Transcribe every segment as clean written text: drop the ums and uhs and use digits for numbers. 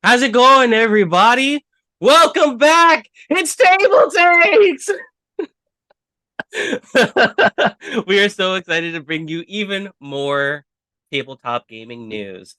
How's it going, everybody? Welcome back. It's TableTakes. We are so excited to bring you even more tabletop gaming news.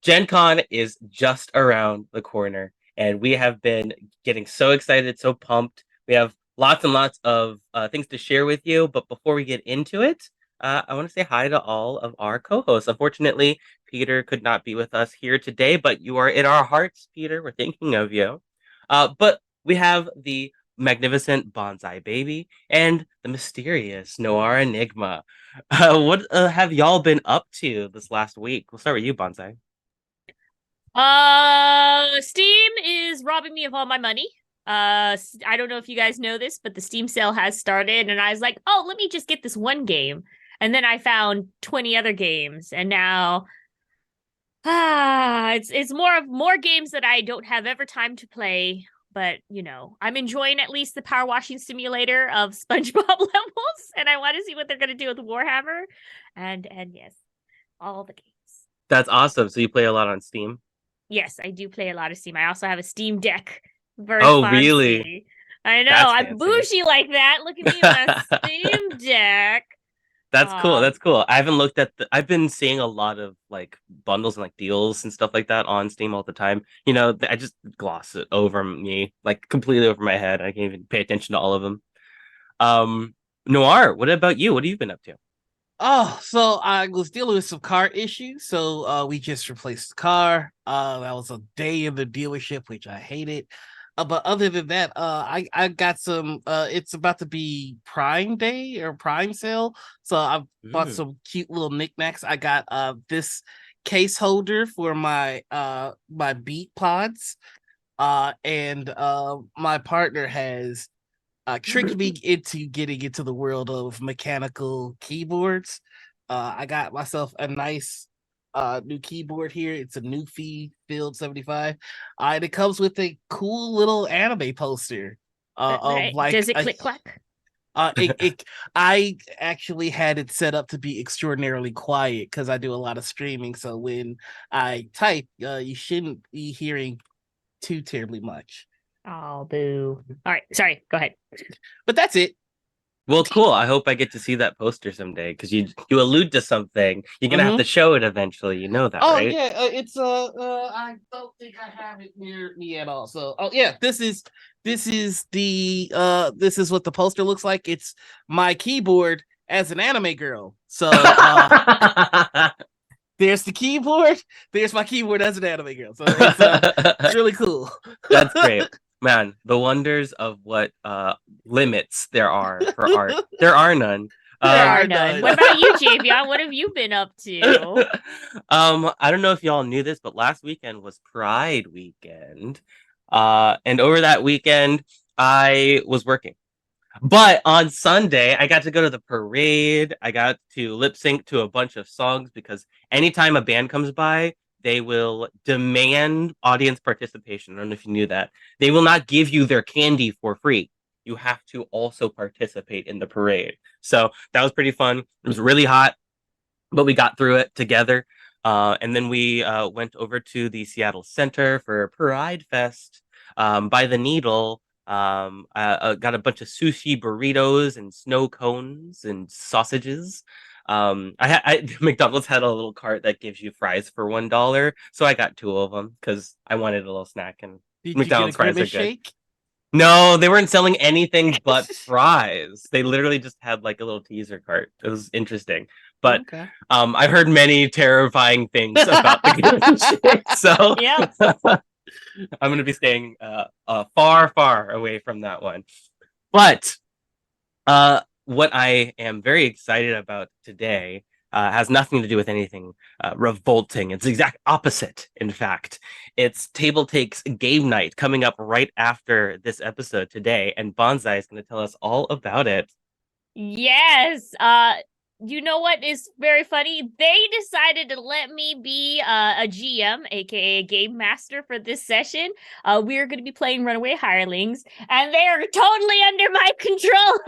Gen Con is just around the corner, and we have been getting so excited, so pumped. We have lots and lots of things to share with you. But before we get into it, I want to say hi to all of our co-hosts. Unfortunately, Peter could not be with us here today, but you are in our hearts, Peter. We're thinking of you. But we have the magnificent Bonsai Baby and the mysterious Noir Enigma. What have y'all been up to this last week? We'll start with you, Bonsai. Steam is robbing me of all my money. I don't know if you guys know this, but the Steam sale has started, and I was like, oh, let me just get this one game. And then I found 20 other games, and now it's more games that I don't have ever time to play. But I'm enjoying at least the power washing simulator of SpongeBob levels, and I want to see what they're gonna do with Warhammer. And yes, all the games. That's awesome. So you play a lot on Steam? Yes, I do play a lot of Steam. I also have a Steam Deck. Very Oh, really? fancy. I know. That's I'm fancy. bougie like that. Look at me with a Steam Deck. That's cool. Um, That's cool. I haven't looked at I've been seeing a lot of like bundles and like deals and stuff like that on Steam all the time. I just gloss it over me, like completely over my head. I can't even pay attention to all of them. Noir, what about you? What have you been up to? So I was dealing with some car issues. So we just replaced the car. That was a day in the dealership, which I hated. But other than that, I got some it's about to be Prime Day or Prime sale. So I bought Mm. some cute little knickknacks. I got this case holder for my Beat Pods. And my partner has tricked me into getting into the world of mechanical keyboards. I got myself a nice new keyboard here. It's a Newfie Field 75. And it comes with a cool little anime poster of like does it a click clack? it I actually had it set up to be extraordinarily quiet because I do a lot of streaming. So when I type, you shouldn't be hearing too terribly much. Oh, boo. All right. Sorry. Go ahead. But that's it. Well, cool. I hope I get to see that poster someday because you allude to something. You're gonna have to Mm-hmm. show it eventually. You know that, Oh right? yeah, it's I don't think I have it near me at all. So oh yeah, this is what the poster looks like. It's my keyboard as an anime girl. So there's the keyboard, there's my keyboard as an anime girl. So it's really cool. That's great. Man, the wonders of what limits there are for art. There are none. There There Um are are none. none. What about you, Javion? What have you been up to? I don't know if y'all knew this, but last weekend was Pride weekend. And over that weekend, I was working. But on Sunday, I got to go to the parade. I got to lip sync to a bunch of songs because anytime a band comes by, they will demand audience participation. I don't know if you knew that. They will not give you their candy for free. You have to also participate in the parade. So that was pretty fun. It was really hot, but we got through it together. And then we went over to the Seattle Center for Pride Fest by the Needle. I got a bunch of sushi burritos and snow cones and sausages. McDonald's had a little cart that gives you fries for $1, so I got two of them because I wanted a little snack, and Did you get a McDonald's fries are grimace good. shake? No, they weren't selling anything but fries. They literally just had like a little teaser cart. It was interesting. But Okay. I've heard many terrifying things about the Griffin shake, so Yep. I'm gonna be staying far, far away from that one. But what I am very excited about today has nothing to do with anything revolting. It's the exact opposite, in fact. It's Table Takes Game Night coming up right after this episode today, and Bonsai is going to tell us all about it. Yes. you know what is very funny? They decided to let me be a GM, aka a game master, for this session. We are going to be playing Runaway Hirelings, and they are totally under my control.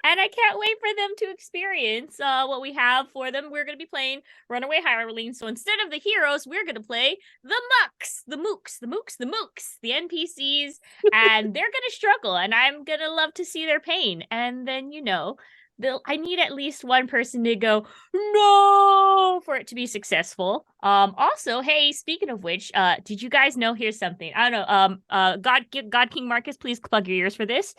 And I can't wait for them to experience what we have for them. We're going to be playing Runaway Hirelings. So instead of the heroes, we're going to play the mucks, the mooks, the mooks, the mooks, the NPCs, and they're going to struggle, and I'm going to love to see their pain. And then, I need at least one person to go no for it to be successful. Also, hey, speaking of which, did you guys know? Here's something. I don't know. God King Marcus, please plug your ears for this.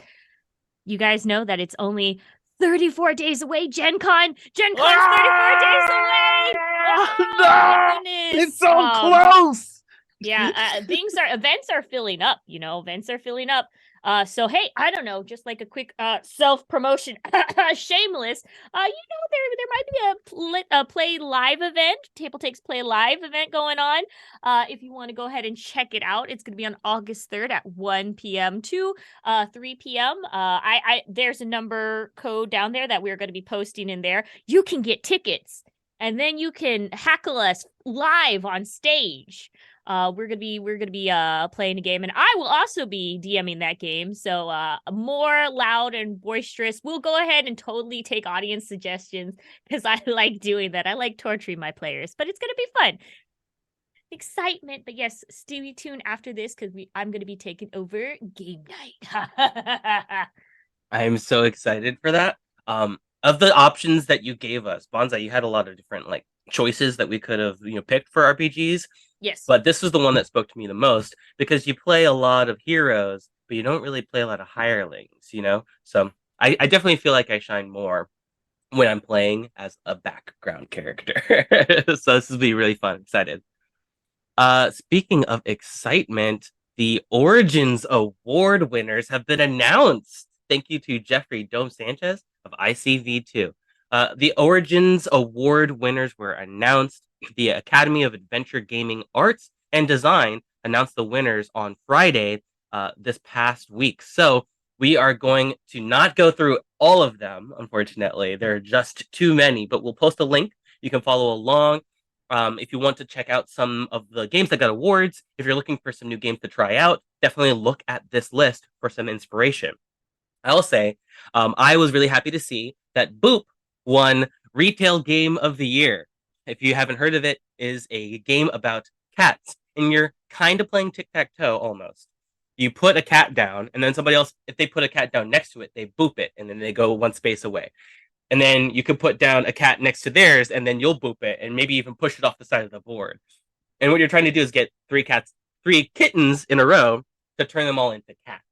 You guys know that it's only 34 days away. Gen Con. Gen Con's 34 days away. Oh, No, goodness. it's so close. Yeah, events are filling up, events are filling up. So hey, I don't know, just like a quick self-promotion, shameless. There might be a play live event, TableTakes play live event going on. If you want to go ahead and check it out, it's going to be on August 3rd at 1 p.m. to 3 p.m. I there's a number code down there that we're going to be posting in there. You can get tickets, and then you can hackle us live on stage. We're gonna be playing a game, and I will also be DMing that game. So more loud and boisterous. We'll go ahead and totally take audience suggestions because I like doing that. I like torturing my players, but it's gonna be fun. Excitement, but yes, stay tuned after this because I'm gonna be taking over game night. I'm so excited for that. Of the options that you gave us, Bonsai, you had a lot of different like choices that we could have picked for RPGs. Yes. But this was the one that spoke to me the most because you play a lot of heroes, but you don't really play a lot of hirelings, So I definitely feel like I shine more when I'm playing as a background character. So this will be really fun. Excited. Speaking of excitement, the Origins Award winners have been announced. Thank you to Jeffrey Dome Sanchez of ICV2. The Origins Award winners were announced. The Academy of Adventure Gaming Arts and Design announced the winners on Friday this past week. So we are going to not go through all of them, unfortunately. There are just too many, but we'll post a link. You can follow along. If you want to check out some of the games that got awards, if you're looking for some new games to try out, definitely look at this list for some inspiration. I'll say, I was really happy to see that Boop won Retail Game of the Year. If you haven't heard of it, is a game about cats, and you're kind of playing tic-tac-toe almost. You put a cat down, and then somebody else, if they put a cat down next to it, they boop it, and then they go one space away. And then you could put down a cat next to theirs, and then you'll boop it, and maybe even push it off the side of the board. And what you're trying to do is get three kittens in a row to turn them all into cats.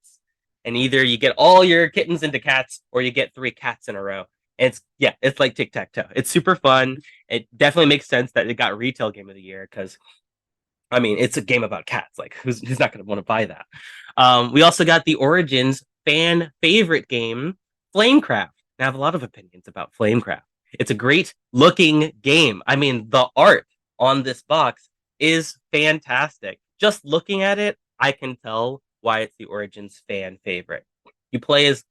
And either you get all your kittens into cats, or you get three cats in a row. And it's like tic tac toe. It's super fun. It definitely makes sense that it got Retail Game of the Year because, I mean, it's a game about cats. Like, who's not going to want to buy that? We also got the Origins fan favorite game, Flamecraft. I have a lot of opinions about Flamecraft. It's a great looking game. I mean, the art on this box is fantastic. Just looking at it, I can tell why it's the Origins fan favorite. You play as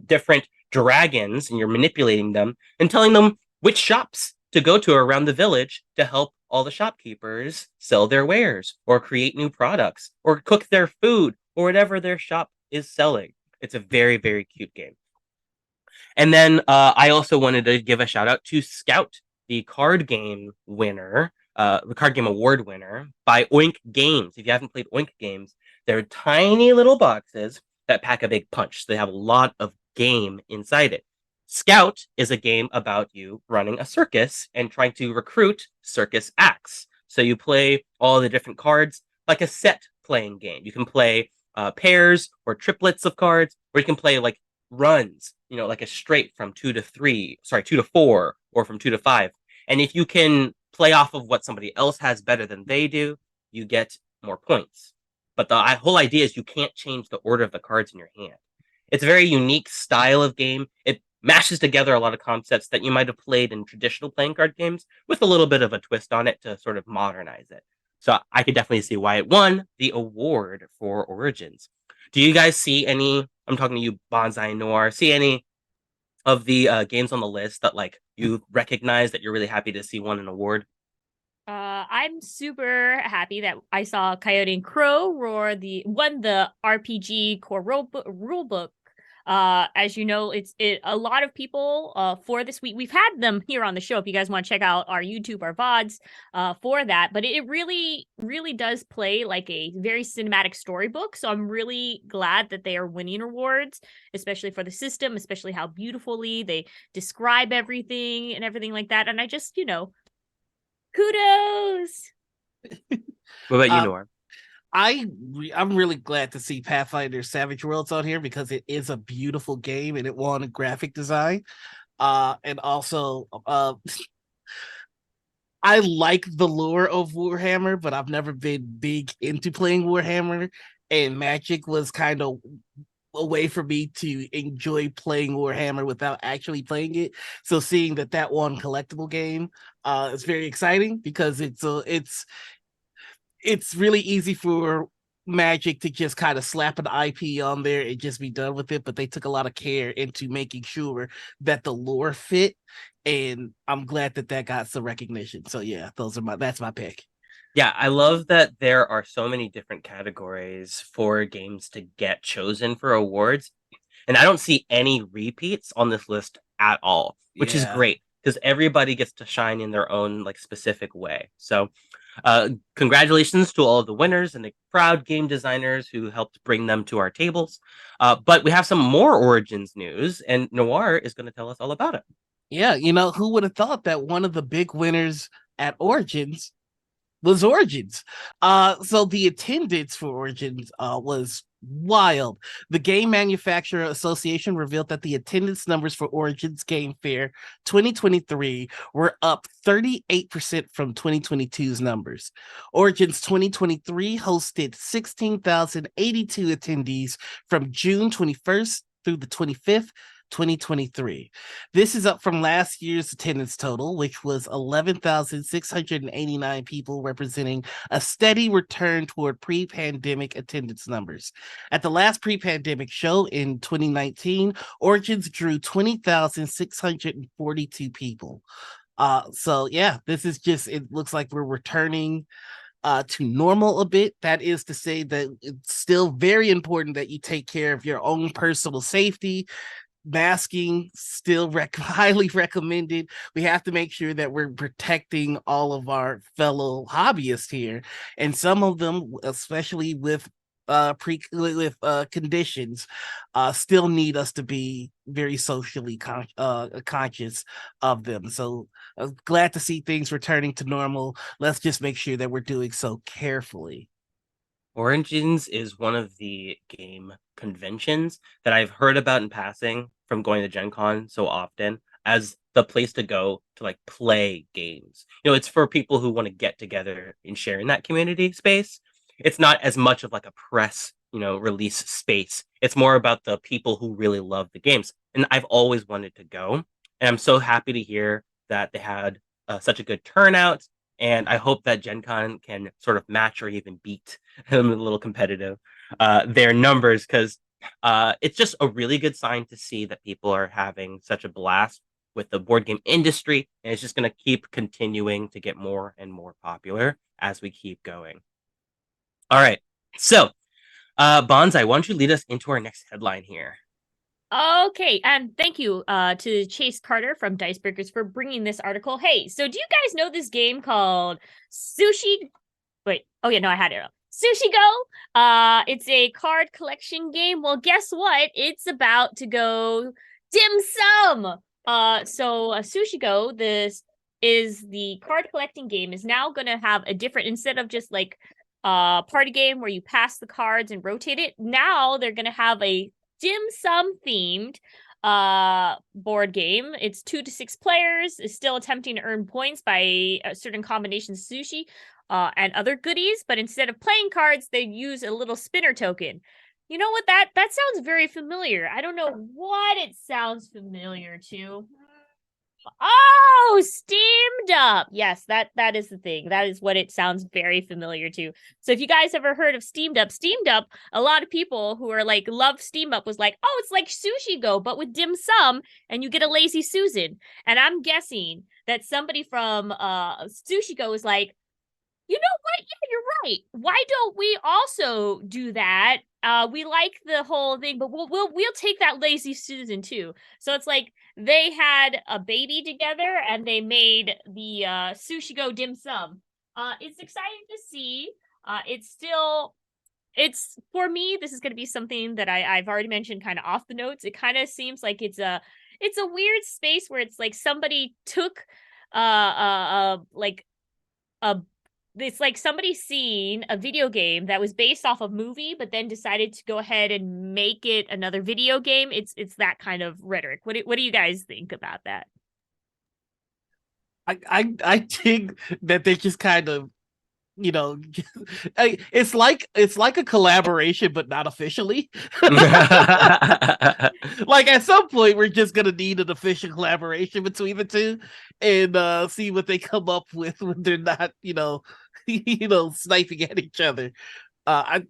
different dragons, and you're manipulating them and telling them which shops to go to around the village to help all the shopkeepers sell their wares or create new products or cook their food or whatever their shop is selling. It's a very, very cute game. And then I also wanted to give a shout out to Scout, the card game winner, the card game award winner by Oink Games. If you haven't played Oink Games, they're tiny little boxes that pack a big punch. So they have a lot of game inside it. Scout is a game about you running a circus and trying to recruit circus acts. So you play all the different cards like a set playing game. You can play pairs or triplets of cards, or you can play like runs, like a straight from 2 to 4, or from 2 to 5. And if you can play off of what somebody else has better than they do, you get more points. But the whole idea is you can't change the order of the cards in your hand. It's a very unique style of game. It mashes together a lot of concepts that you might have played in traditional playing card games with a little bit of a twist on it to sort of modernize it. So I could definitely see why it won the award for Origins. Do you guys see any, I'm talking to you, Bonsai Noir, see any of the games on the list that like you recognize that you're really happy to see won an award? I'm super happy that I saw Coyote and Crow won the RPG core rule book. As you know, a lot of people for this week. We've had them here on the show. If you guys want to check out our YouTube, our VODs, for that, but it really, really does play like a very cinematic storybook. So I'm really glad that they are winning awards, especially for the system, especially how beautifully they describe everything and everything like that. And I just, kudos. What about you, Uh, Noir? I'm really glad to see Pathfinder Savage Worlds on here because it is a beautiful game and it won a graphic design. And also, I like the lore of Warhammer, but I've never been big into playing Warhammer, and Magic was kind of a way for me to enjoy playing Warhammer without actually playing it. So seeing that one collectible game is very exciting because it's really easy for Magic to just kind of slap an IP on there and just be done with it, but they took a lot of care into making sure that the lore fit, and I'm glad that got some recognition. So yeah, that's my pick. Yeah, I love that there are so many different categories for games to get chosen for awards. And I don't see any repeats on this list at all, which is Yeah. great because everybody gets to shine in their own like specific way. So, congratulations to all of the winners and the proud game designers who helped bring them to our tables. But we have some more Origins news, and Noir is going to tell us all about it. Yeah, who would have thought that one of the big winners at Origins was Origins. So the attendance for Origins was wild. The Game Manufacturer Association revealed that the attendance numbers for Origins Game Fair 2023 were up 38% from 2022's numbers. Origins 2023 hosted 16,082 attendees from June 21st through the 25th, 2023. This is up from last year's attendance total, which was 11,689 people, representing a steady return toward pre pandemic attendance numbers. At the last pre pandemic show in 2019, Origins drew 20,642 people. So yeah, this is just, it looks like we're returning to normal a bit. That is to say that it's still very important that you take care of your own personal safety. Masking still highly recommended. We have to make sure that we're protecting all of our fellow hobbyists here, and some of them, especially with conditions, still need us to be very socially conscious of them. So glad to see things returning to normal. Let's just make sure that we're doing so carefully. Origins is one of the game conventions that I've heard about in passing from going to Gen Con so often as the place to go to like play games. It's for people who want to get together and share in that community space. It's not as much of like a press, release space. It's more about the people who really love the games. And I've always wanted to go. And I'm so happy to hear that they had such a good turnout. And I hope that Gen Con can sort of match or even beat them a little competitive, their numbers, because it's just a really good sign to see that people are having such a blast with the board game industry, and it's just going to keep continuing to get more and more popular as we keep going. All right, so Bonsai, why don't you lead us into our next headline here? Okay, and thank you to Chase Carter from Dicebreakers for bringing this article. Hey, so do you guys know this game called Sushi? Wait, oh yeah, no, I had it. Sushi Go. It's a card collection game. Well, guess what? It's about to go dim sum. So Sushi Go, this is the card collecting game, is now gonna have a different, instead of just like party game where you pass the cards and rotate it. Now they're gonna have a dim sum themed board game. It's 2 to 6 players, is still attempting to earn points by certain combinations of sushi and other goodies, but instead of playing cards, they use a little spinner token. You know what, that sounds very familiar. I don't know what it sounds familiar to. Oh, steamed up. Yes, that is the thing. That is what it sounds very familiar to. So if you guys ever heard of steamed up, a lot of people who are like love steamed up was like, "Oh, it's like sushi go but with dim sum and you get a lazy Susan." And I'm guessing that somebody from Sushi Go is like, you know what? Yeah, you're right. Why don't we also do that? We like the whole thing, but we'll take that lazy Susan too. So it's like they had a baby together and they made the Sushi Go dim sum. It's exciting to see. It's for me. This is going to be something that I've already mentioned, kind of off the notes. It kind of seems like it's a weird space where it's like somebody took like a it's like somebody seen a video game that was based off a movie, but then decided to go ahead and make it another video game. It's that kind of rhetoric. What do you guys think about that? I think that they just kind of, you know, it's like a collaboration, but not officially. Like at some point, we're just gonna need an official collaboration between the two, and see what they come up with when they're not, sniping at each other. I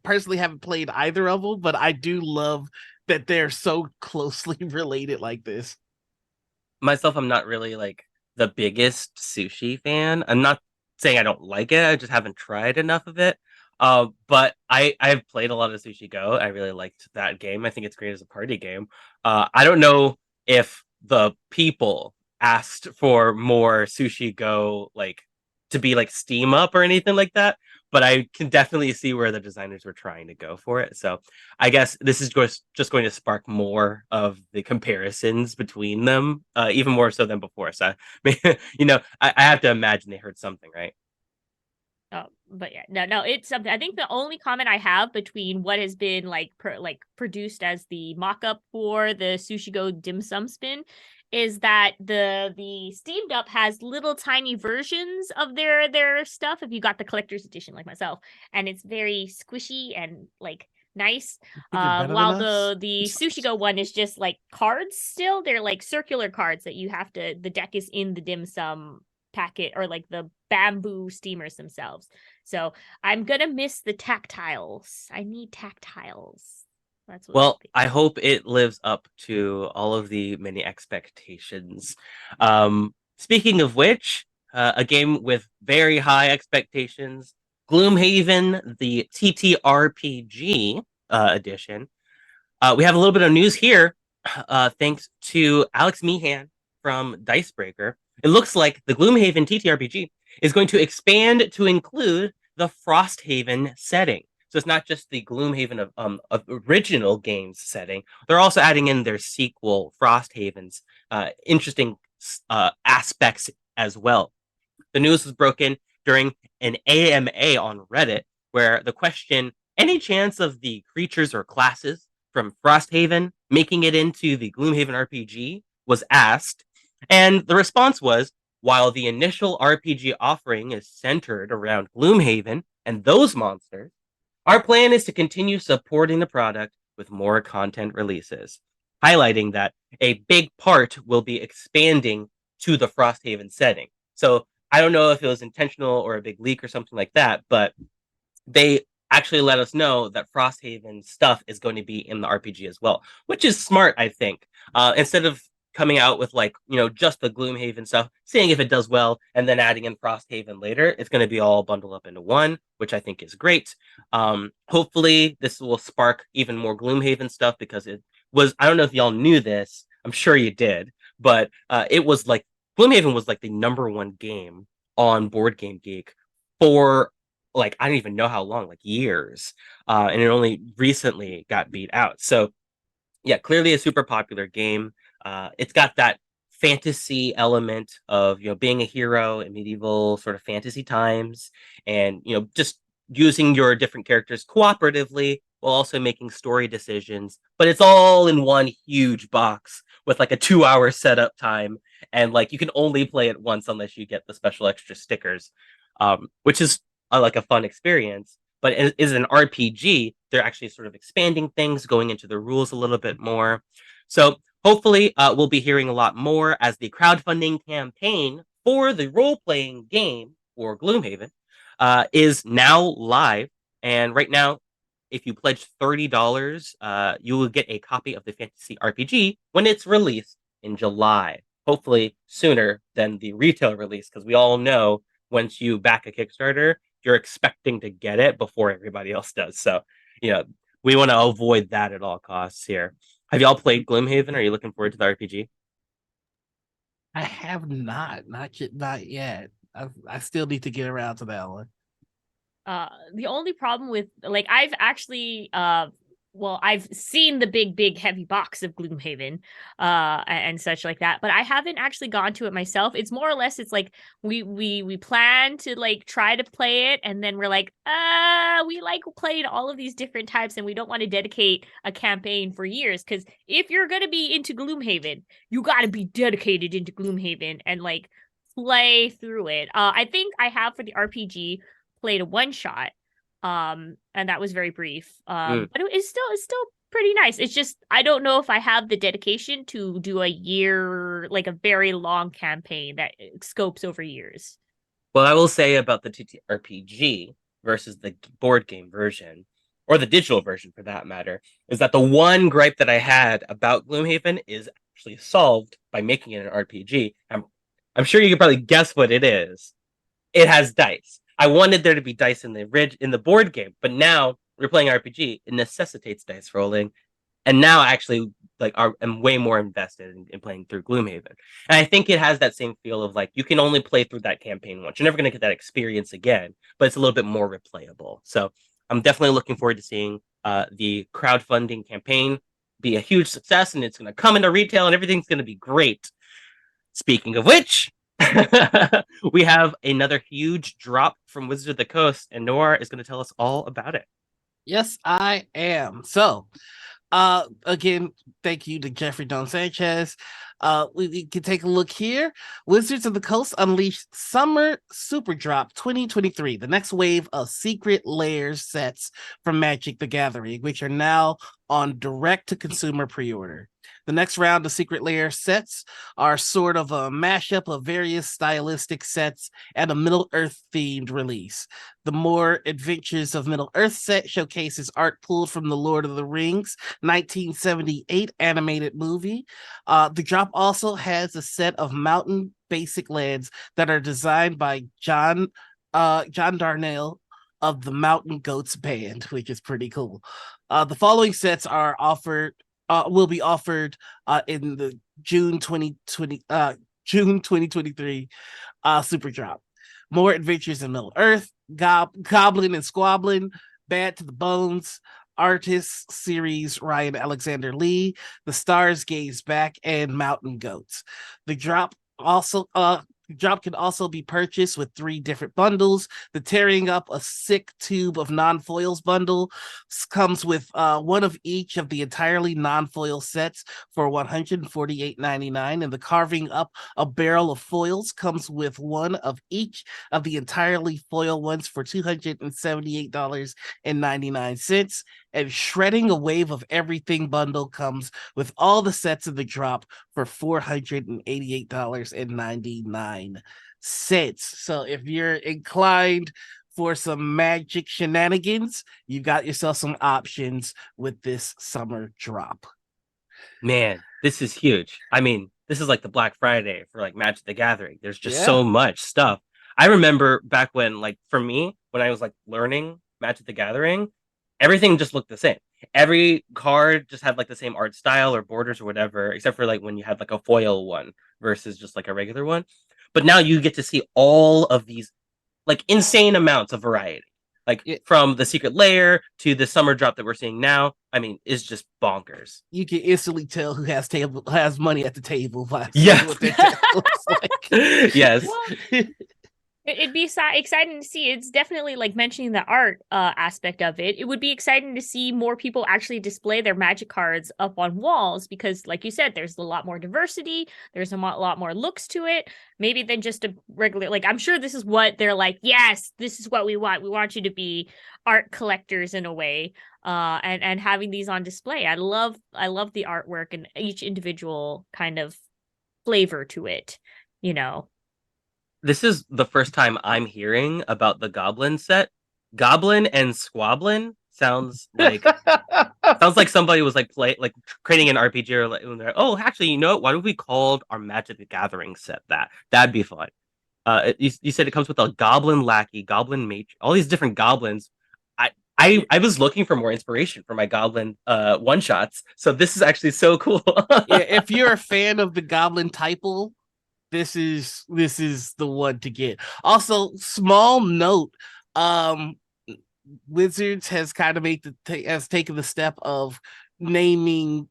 personally haven't played either of them, but I do love that they're so closely related like this. Myself, I'm not really like the biggest sushi fan. I'm not saying I don't like it. I just haven't tried enough of it. But I've played a lot of Sushi Go. I really liked that game. I think it's great as a party game. I don't know if the people asked for more Sushi Go like to be like Steam up or anything like that, but I can definitely see where the designers were trying to go for it. So I guess this is just going to spark more of the comparisons between them, even more so than before. So, I have to imagine they heard something, right? Oh, but yeah, no, it's something. I think the only comment I have between what has been like produced as the mock-up for the Sushi Go dim sum spin is that the steamed up has little tiny versions of their stuff if you got the collector's edition like myself, and it's very squishy and like nice. Think they're better than While us? the Sushi Go one is just like cards still. They're like circular cards that you have to the deck is in the dim sum packet or like the bamboo steamers themselves. So I'm gonna miss the tactiles. I need tactiles. That's what Well, I hope it lives up to all of the many expectations. Speaking of which, a game with very high expectations, Gloomhaven, the TTRPG edition. We have a little bit of news here, thanks to Alex Meehan from Dicebreaker. It looks like the Gloomhaven TTRPG is going to expand to include the Frosthaven setting. So it's not just the Gloomhaven of original games setting. They're also adding in their sequel, Frosthaven's interesting aspects as well. The news was broken during an AMA on Reddit, where the question, any chance of the creatures or classes from Frosthaven making it into the Gloomhaven RPG, was asked. And the response was, while the initial RPG offering is centered around Gloomhaven and those monsters, our plan is to continue supporting the product with more content releases, highlighting that a big part will be expanding to the Frosthaven setting. So I don't know if it was intentional or a big leak or something like that, but they actually let us know that Frosthaven stuff is going to be in the RPG as well, which is smart, I think. Instead of coming out with like, just the Gloomhaven stuff, seeing if it does well, and then adding in Frosthaven later, it's going to be all bundled up into one, which I think is great. Hopefully this will spark even more Gloomhaven stuff because it was, I don't know if y'all knew this, I'm sure you did, but it was like, Gloomhaven was like the number one game on Board Game Geek for like I don't even know how long, like years, and it only recently got beat out. So yeah, clearly a super popular game. It's got that fantasy element of being a hero in medieval sort of fantasy times, and just using your different characters cooperatively while also making story decisions. But it's all in one huge box with like a 2-hour setup time, and like you can only play it once unless you get the special extra stickers, which is like a fun experience. But as an RPG, they're actually sort of expanding things, going into the rules a little bit more. So hopefully, we'll be hearing a lot more as the crowdfunding campaign for the role-playing game for Gloomhaven is now live. And right now, if you pledge $30, you will get a copy of the fantasy RPG when it's released in July. Hopefully sooner than the retail release, because we all know once you back a Kickstarter, you're expecting to get it before everybody else does. So, we want to avoid that at all costs here. Have y'all played Gloomhaven? Are you looking forward to the RPG? I have not yet. I still need to get around to that one. The only problem with like I've actually I've seen the big heavy box of Gloomhaven and such like that, but I haven't actually gone to it myself. It's more or less it's like we plan to like try to play it, and then we're like we like played all of these different types and we don't want to dedicate a campaign for years, because if you're gonna be into Gloomhaven, you gotta be dedicated into Gloomhaven and like play through it. I think I have for the RPG played a one shot, and that was very brief, but it's still pretty nice. It's just I don't know if I have the dedication to do a year, like a very long campaign that scopes over years. Well, I will say about the TTRPG versus the board game version, or the digital version for that matter, is that the one gripe that I had about Gloomhaven is actually solved by making it an RPG. I'm sure you can probably guess what it is. It has dice. I wanted there to be dice in the board game, but now we're playing RPG. It necessitates dice rolling, and now I actually am way more invested in playing through Gloomhaven. And I think it has that same feel of like you can only play through that campaign once. You're never going to get that experience again, but it's a little bit more replayable. So I'm definitely looking forward to seeing the crowdfunding campaign be a huge success, and it's going to come into retail, and everything's going to be great. Speaking of which, we have another huge drop from Wizards of the Coast, and Noir is going to tell us all about it. Yes, I am. So, again, thank you to Jeffrey Don Sanchez. We can take a look here. Wizards of the Coast unleashed Summer Super Drop 2023, the next wave of secret layers sets from Magic the Gathering, which are now on direct-to-consumer pre-order. The next round of Secret Lair sets are sort of a mashup of various stylistic sets and a Middle-earth themed release. The More Adventures of Middle-earth set showcases art pulled from the Lord of the Rings 1978 animated movie. The drop also has a set of mountain basic lands that are designed by John Darnell of the Mountain Goats Band, which is pretty cool. The following sets are will be offered in the June 2023 Super Drop. More Adventures in Middle Earth, Goblin and Squablin, Bad to the Bones, Artist Series Ryan Alexander Lee, The Stars Gaze Back, and Mountain Goats. The drop can also be purchased with 3 different bundles. The Tearing Up a Sick Tube of Non-Foils bundle comes with one of each of the entirely non-foil sets for $148.99, and the Carving Up a Barrel of Foils comes with one of each of the entirely foil ones for $278.99. And Shredding a Wave of Everything bundle comes with all the sets of the drop for $488.99. So if you're inclined for some Magic shenanigans, you got yourself some options with this summer drop. Man, this is huge. I mean, this is like the Black Friday for like Magic the Gathering. There's just so much stuff. I remember back when, like, for me, when I was like learning Magic the Gathering, everything just looked the same. Every card just had like the same art style or borders or whatever, except for like when you had like a foil one versus just like a regular one. But now you get to see all of these like insane amounts of variety. Like from the Secret Lair to the summer drop that we're seeing now, I mean, it's just bonkers. You can instantly tell who has money at the table by Yeah. what their table looks like. Yes. It'd be exciting to see. It's definitely like mentioning the art aspect of it. It would be exciting to see more people actually display their magic cards up on walls because, like you said, there's a lot more diversity. There's a lot more looks to it, maybe than just a regular. Like I'm sure this is what they're like. Yes, this is what we want. We want you to be art collectors in a way, and having these on display. I love the artwork and each individual kind of flavor to it. You know. This is the first time I'm hearing about the Goblin set. Goblin and Squablin sounds like somebody was creating an RPG or oh, actually, you know what? Why don't we call our Magic the Gathering set that? That'd be fun. You said it comes with a Goblin Lackey, Goblin Mage, all these different goblins. I was looking for more inspiration for my Goblin one shots, so this is actually so cool. Yeah, if you're a fan of the Goblin Typle, this is the one to get. Also, small note, um, Wizards has kind of has taken the step of naming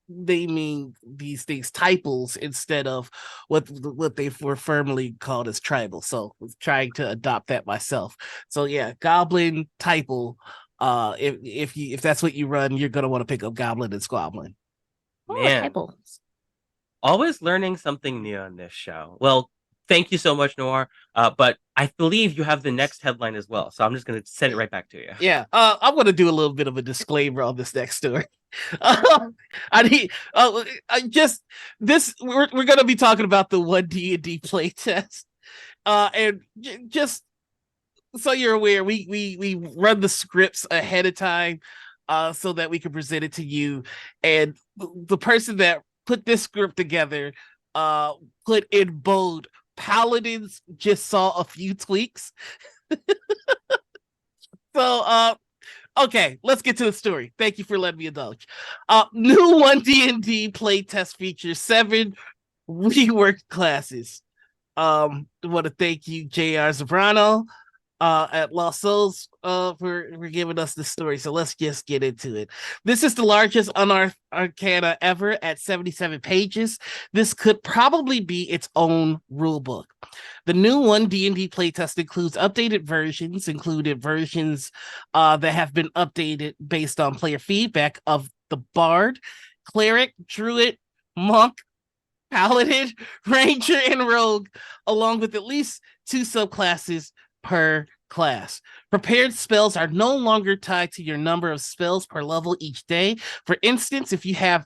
naming these things typles instead of what they were formerly called as tribal. So I was trying to adopt that myself. So yeah, Goblin typle. If that's what you run, you're gonna want to pick up Goblin and Squablin. Oh, Man, typo. always learning something new on this show. Well, thank you so much, Noir. But I believe you have the next headline as well, so I'm just going to send it right back to you. Yeah, I'm gonna do a little bit of a disclaimer on this next story. I need, I just this we're gonna be talking about the 1D&D playtest, and just so you're aware, we run the scripts ahead of time, so that we can present it to you, and the person that put this script together, put in bold, Paladins just saw a few tweaks. So, okay, let's get to the story. Thank you for letting me indulge. New 1D&D playtest features 7 reworked classes. I want to thank you, J.R. Zabrano, at Lost Souls, for giving us the story. So let's just get into it. This is the largest Unearthed Arcana ever at 77 pages. This could probably be its own rulebook. The new 1D&D playtest includes updated versions, that have been updated based on player feedback of the Bard, Cleric, Druid, Monk, Paladin, Ranger, and Rogue, along with at least 2 subclasses per class. Prepared spells are no longer tied to your number of spells per level each day. For instance, if you have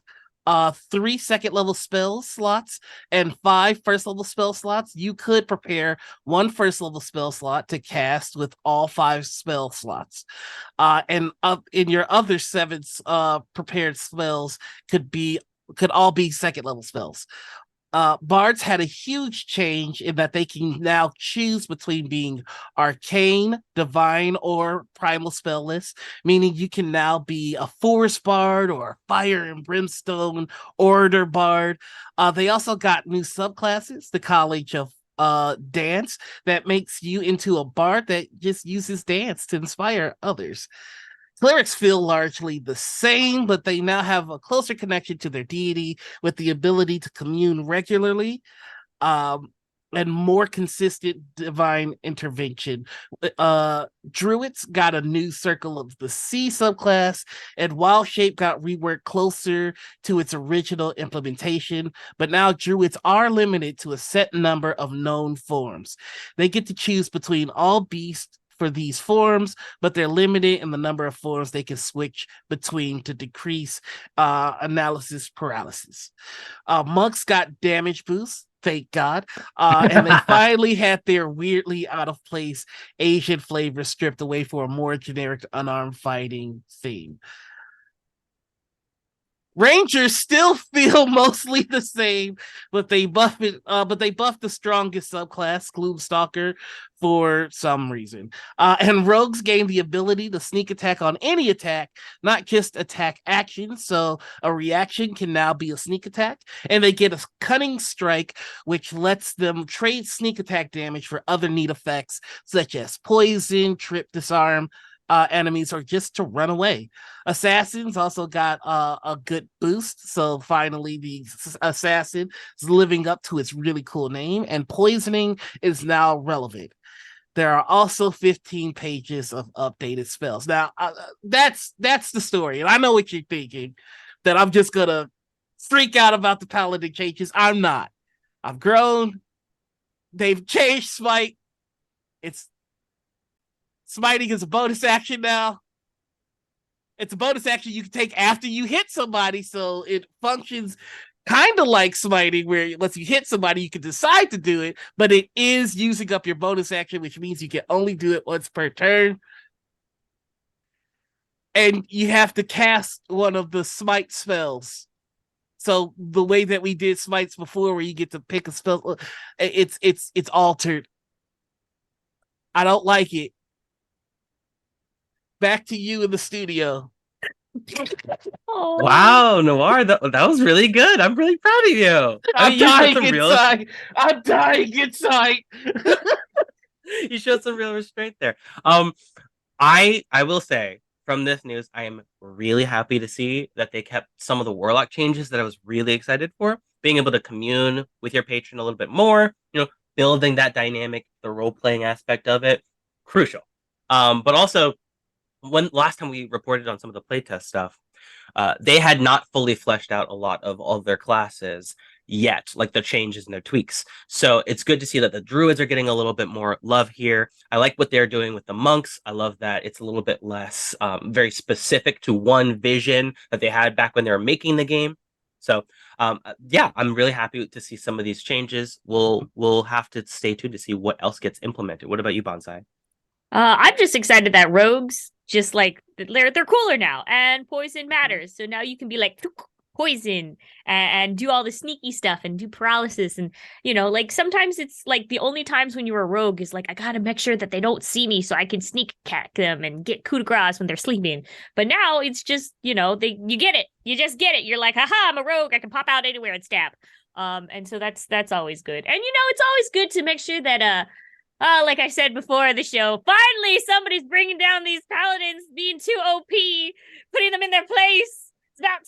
3 second level spell slots and 5 first level spell slots, you could prepare 1 first level spell slot to cast with all 5 spell slots. And in your other 7 prepared spells could all be second level spells. Bards had a huge change in that they can now choose between being arcane, divine, or primal spell list, meaning you can now be a forest bard or a fire and brimstone orator bard. They also got new subclasses, the College of Dance, that makes you into a bard that just uses dance to inspire others. Clerics feel largely the same, but they now have a closer connection to their deity with the ability to commune regularly, and more consistent divine intervention. Druids got a new Circle of the Sea subclass, and Wild Shape got reworked closer to its original implementation, but now Druids are limited to a set number of known forms. They get to choose between all beasts for these forms, but they're limited in the number of forms they can switch between to decrease analysis paralysis. Monks got damage boosts, thank God, and they finally had their weirdly out of place Asian flavor stripped away for a more generic unarmed fighting theme. Rangers still feel mostly the same, but they buffed the strongest subclass, Gloomstalker, for some reason. And rogues gain the ability to sneak attack on any attack, not just attack action. So a reaction can now be a sneak attack, and they get a cunning strike, which lets them trade sneak attack damage for other neat effects such as poison, trip, disarm, enemies or just to run away. Assassins also got a good boost. So finally, the assassin is living up to its really cool name, and poisoning is now relevant. There are also 15 pages of updated spells. Now, that's the story, and I know what you're thinking. That I'm just gonna freak out about the paladin changes. I'm not. I've grown. They've changed smite. It's smiting is a bonus action now. It's a bonus action you can take after you hit somebody, so it functions kind of like smiting, where once you hit somebody, you can decide to do it, but it is using up your bonus action, which means you can only do it once per turn. And you have to cast one of the smite spells. So the way that we did smites before, where you get to pick a spell, it's altered. I don't like it. Back to you in the studio. Oh, Wow, Noir, that was really good. I'm really proud of you. I I'm mean, you showed dying some real inside. I'm dying inside. you showed some real restraint there. I will say from this news, I am really happy to see that they kept some of the warlock changes that I was really excited for. Being able to commune with your patron a little bit more, building that dynamic, the role playing aspect of it, crucial. But also when last time we reported on some of the playtest stuff, they had not fully fleshed out a lot of all of their classes yet, like the changes and their tweaks. So it's good to see that the druids are getting a little bit more love here. I like what they're doing with the monks. I love that it's a little bit less very specific to one vision that they had back when they were making the game. So yeah, I'm really happy to see some of these changes. We'll have to stay tuned to see what else gets implemented. What about you, Bonsai? I'm just excited that rogues just like they're cooler now, and poison matters. So now you can be like poison and do all the sneaky stuff and do paralysis, and like sometimes it's like the only times when you're a rogue is like I gotta make sure that they don't see me so I can sneak attack them and get coup de grace when they're sleeping. But now it's just you get it, you just get it. You're like, haha, I'm a rogue, I can pop out anywhere and stab. And so that's always good, and it's always good to make sure that like I said before the show, finally somebody's bringing down these paladins being too OP, putting them in their place. It's about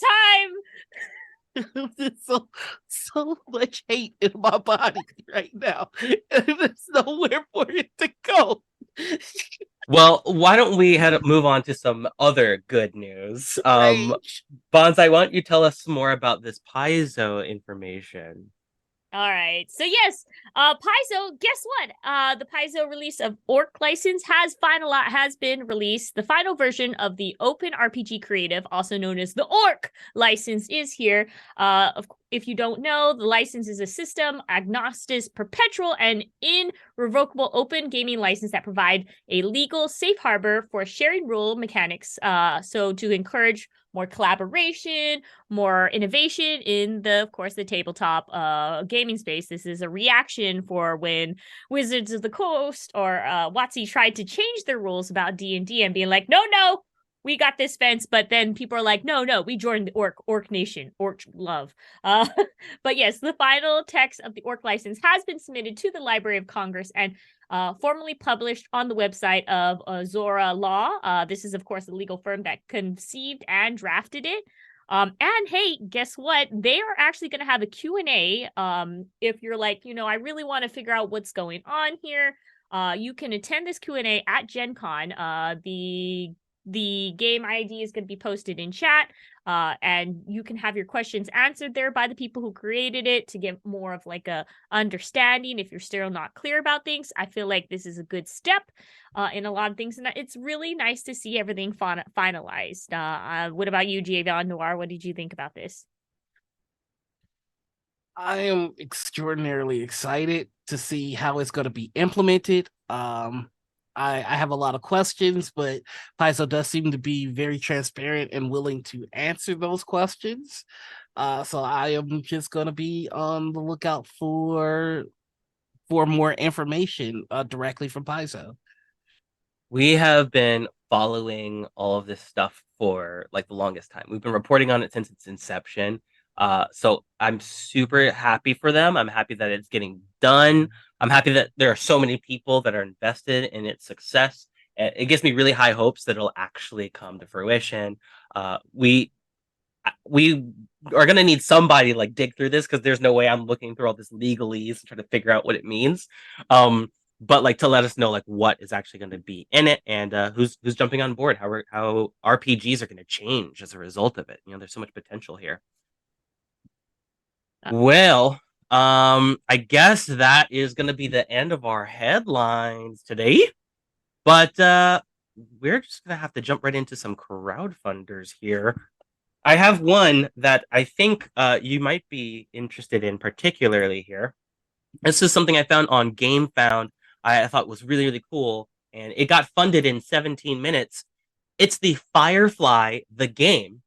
time. There's so much hate in my body right now. And there's nowhere for it to go. Well, why don't we move on to some other good news? Rage. Bonsai, why don't you tell us more about this Paizo information? All right. So yes, Paizo, guess what? The Paizo release of Orc license has been released. The final version of the Open RPG Creative, also known as the Orc license, is here. If you don't know, the license is a system agnostic, perpetual, and irrevocable open gaming license that provide a legal safe harbor for sharing rule mechanics. So to encourage more collaboration, more innovation in of course, the tabletop gaming space. This is a reaction for when Wizards of the Coast or WotC tried to change their rules about D&D and being like, no, we got this fence, but then people are like, no, we joined the Orc Nation, Orc love. But yes, the final text of the Orc license has been submitted to the Library of Congress and formally published on the website of Zora Law. This is, of course, a legal firm that conceived and drafted it. And hey, guess what? They are actually going to have a Q&A. If you're like, I really want to figure out what's going on here, you can attend this Q&A at Gen Con. The game ID is going to be posted in chat, and you can have your questions answered there by the people who created it to get more of like a understanding if you're still not clear about things. I feel like this is a good step in a lot of things, and it's really nice to see everything finalized. What about you, Giovanni Noir? What did you think about this? I am extraordinarily excited to see how it's going to be implemented. I have a lot of questions, but Paizo does seem to be very transparent and willing to answer those questions. So I am just going to be on the lookout for more information directly from Paizo. We have been following all of this stuff for like the longest time. We've been reporting on it since its inception. So I'm super happy for them. I'm happy that it's getting done. I'm happy that there are so many people that are invested in its success. It gives me really high hopes that it'll actually come to fruition. We are going to need somebody like dig through this, because there's no way I'm looking through all this legalese and trying to figure out what it means. But like to let us know like what is actually going to be in it, and who's jumping on board, how RPGs are going to change as a result of it. There's so much potential here. Well, I guess that is going to be the end of our headlines today. But we're just going to have to jump right into some crowdfunders here. I have one that I think you might be interested in particularly here. This is something I found on GameFound. I thought was really, really cool, and it got funded in 17 minutes. It's the Firefly the Game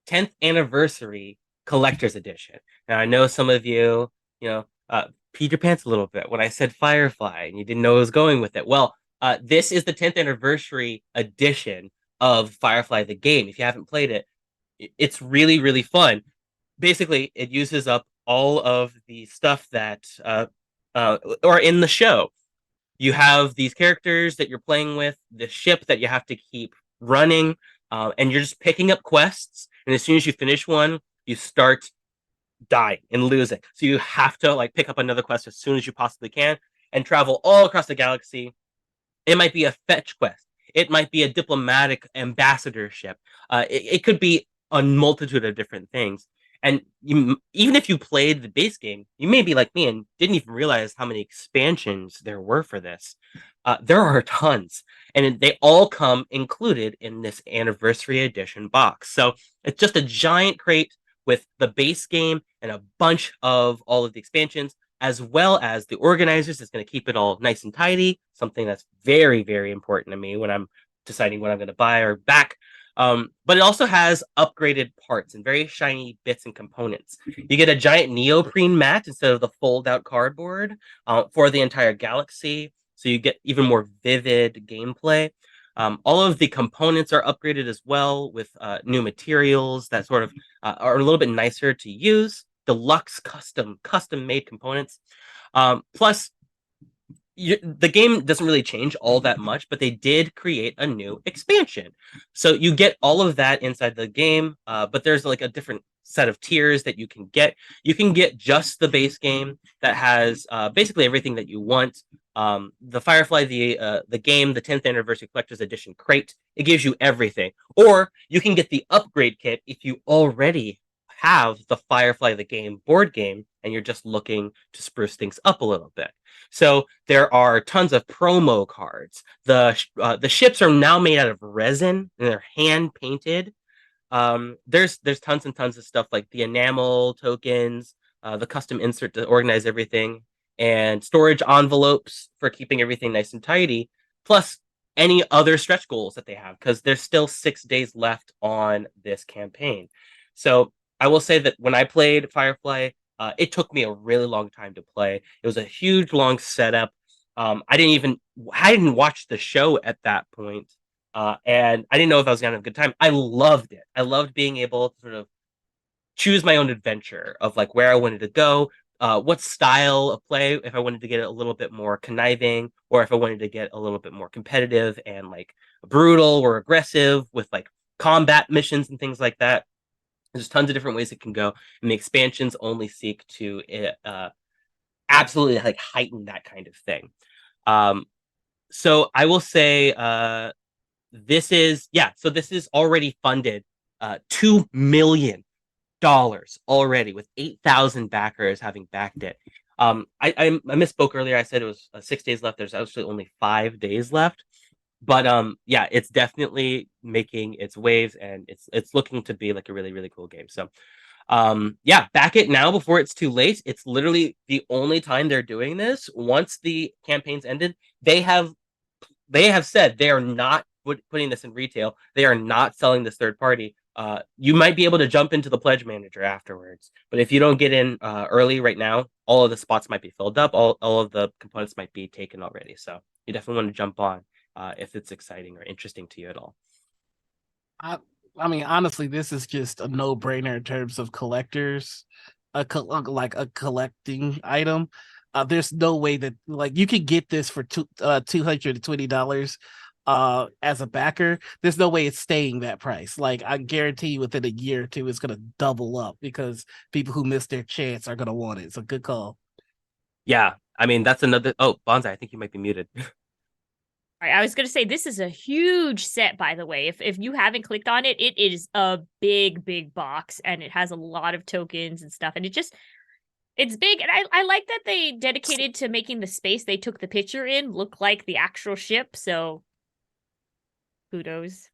10th Anniversary Collector's Edition. Now, I know some of you, peed your pants a little bit when I said Firefly and you didn't know I was going with it. Well, this is the 10th Anniversary Edition of Firefly the Game. If you haven't played it, it's really, really fun. Basically, it uses up all of the stuff that or in the show. You have these characters that you're playing with, the ship that you have to keep running, and you're just picking up quests. And as soon as you finish one, you start dying and losing. So you have to like pick up another quest as soon as you possibly can and travel all across the galaxy. It might be a fetch quest. It might be a diplomatic ambassadorship. It could be a multitude of different things. And even if you played the base game, you may be like me and didn't even realize how many expansions there were for this. There are tons, and they all come included in this anniversary edition box. So it's just a giant crate with the base game and a bunch of all of the expansions, as well as the organizers. It's going to keep it all nice and tidy, something that's very, very important to me when I'm deciding what I'm going to buy or back. But it also has upgraded parts and very shiny bits and components. You get a giant neoprene mat instead of the fold-out cardboard for the entire galaxy, so you get even more vivid gameplay. All of the components are upgraded as well with new materials that sort of are a little bit nicer to use. Deluxe custom made components. Plus, the game doesn't really change all that much, but they did create a new expansion. So you get all of that inside the game, but there's like a different set of tiers that you can get. You can get just the base game that has basically everything that you want. The Firefly, the game, the 10th Anniversary Collector's Edition crate, it gives you everything. Or you can get the upgrade kit if you already have the Firefly the Game board game and you're just looking to spruce things up a little bit. So there are tons of promo cards. The ships are now made out of resin and they're hand painted. There's tons and tons of stuff like the enamel tokens, the custom insert to organize everything, and storage envelopes for keeping everything nice and tidy. Plus any other stretch goals that they have, because there's still 6 days left on this campaign. So I will say that when I played Firefly, it took me a really long time to play. It was a huge, long setup. I didn't watch the show at that point, and I didn't know if I was gonna have a good time. I loved it. I loved being able to sort of choose my own adventure of like where I wanted to go, what style of play, if I wanted to get a little bit more conniving, or if I wanted to get a little bit more competitive and like brutal or aggressive with like combat missions and things like that. There's tons of different ways it can go, and the expansions only seek to absolutely like heighten that kind of thing. So I will say this is already funded $2 million already, with 8,000 backers having backed it. I misspoke earlier. I said it was 6 days left. There's actually only 5 days left. But yeah, it's definitely making its waves, and it's looking to be like a really, really cool game. So yeah, back it now before it's too late. It's literally the only time they're doing this. Once the campaign's ended, they have said they are not putting this in retail. They are not selling this third party. You might be able to jump into the pledge manager afterwards, but if you don't get in early right now, all of the spots might be filled up. All of the components might be taken already. So you definitely want to jump on if it's exciting or interesting to you at all. I mean, honestly, this is just a no-brainer in terms of collectors, like a collecting item. There's no way that like you could get this for $220. as a backer, there's no way it's staying that price. Like I guarantee you within a year or two, it's gonna double up because people who miss their chance are gonna want it. It's a good call. Yeah, I mean that's another. Oh, Bonsai, I think you might be muted. All right, I was gonna say this is a huge set, by the way. If you haven't clicked on it, it is a big box and it has a lot of tokens and stuff. And it's big, and I like that they dedicated to making the space they took the picture in look like the actual ship, so kudos.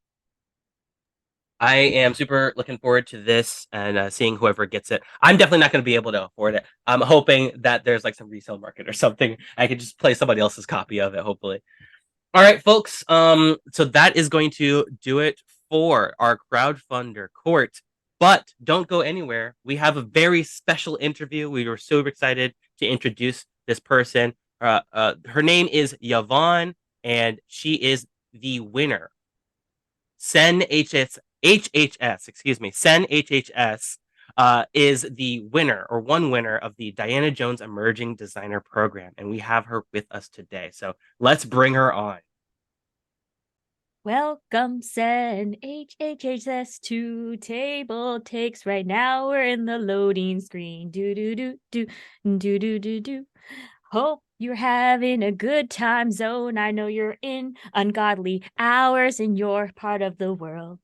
I am super looking forward to this and seeing whoever gets it. I'm definitely not going to be able to afford it. I'm hoping that there's like some resale market or something. I could just play somebody else's copy of it, hopefully. All right, folks. So that is going to do it for our crowdfunder court. But don't go anywhere. We have a very special interview. We were so excited to introduce this person. Her name is Yvonne, and she is the winner. Sen H.H.S, excuse me, Sen H.H.S is the winner or one winner of the Diana Jones Emerging Designer Program, and we have her with us today. So let's bring her on. Welcome, send H.H.S to TableTakes. Right now we're in the loading screen. Do do do do do do do do. Hope you're having a good time zone. I know you're in ungodly hours in your part of the world.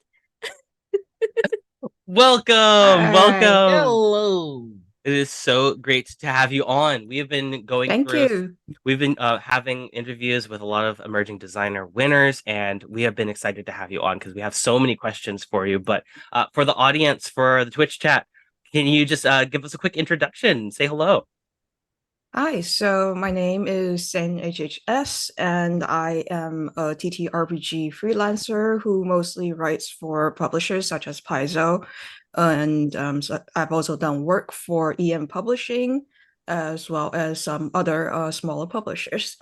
Welcome, Hi, welcome. Hello. It is so great to have you on. We have been going thank through, you. we've been having interviews with a lot of emerging designer winners, and we have been excited to have you on because we have so many questions for you. But for the audience, for the Twitch chat, can you just give us a quick introduction? Say hello. Hi, so my name is Sen H.H.S, and I am a TTRPG freelancer who mostly writes for publishers such as Paizo. And so I've also done work for EM Publishing as well as some other smaller publishers.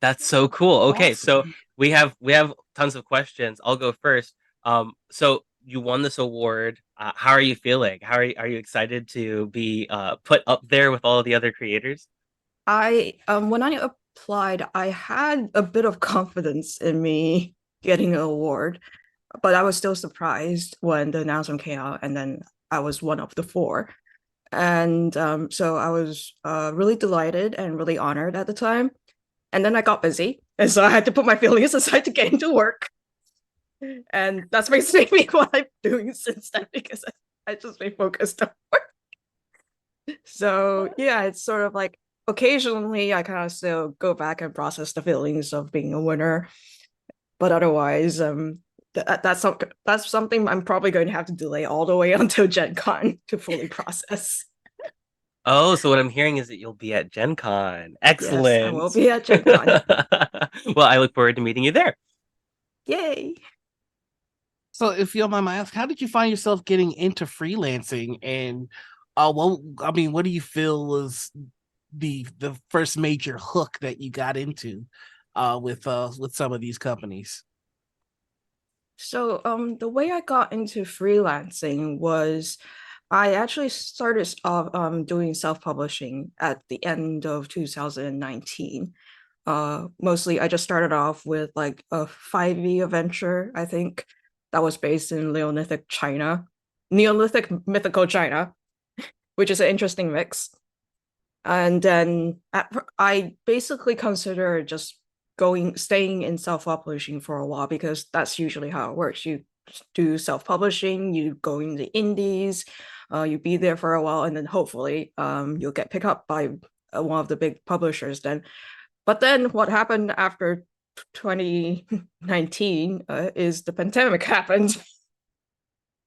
That's so cool. Okay, so Awesome. we have tons of questions. I'll go first. So you won this award. How are you feeling? Are you excited to be put up there with all of the other creators? I when I applied, I had a bit of confidence in me getting an award, but I was still surprised when the announcement came out, and then I was one of the four. And so I was really delighted and really honored at the time. And then I got busy, and so I had to put my feelings aside to get into work. And that's basically what I'm doing since then because I just been focused on work. So yeah, it's sort of like occasionally I kind of still go back and process the feelings of being a winner, but otherwise, that's something I'm probably going to have to delay all the way until Gen Con to fully process. Oh, so what I'm hearing is that you'll be at Gen Con. Yes, I will Excellent. be at Gen Con. Well, I look forward to meeting you there. Yay! So if you don't mind my ask, how did you find yourself getting into freelancing? And what do you feel was the first major hook that you got into with some of these companies? So the way I got into freelancing was I actually started off doing self-publishing at the end of 2019. Mostly I just started off with like a 5e adventure, I think, that was based in Neolithic mythical China, which is an interesting mix. And then I basically consider just staying in self-publishing for a while because that's usually how it works. You do self-publishing, you go in the indies, you be there for a while, and then hopefully you'll get picked up by one of the big publishers then. But then what happened after 2019 is the pandemic happened.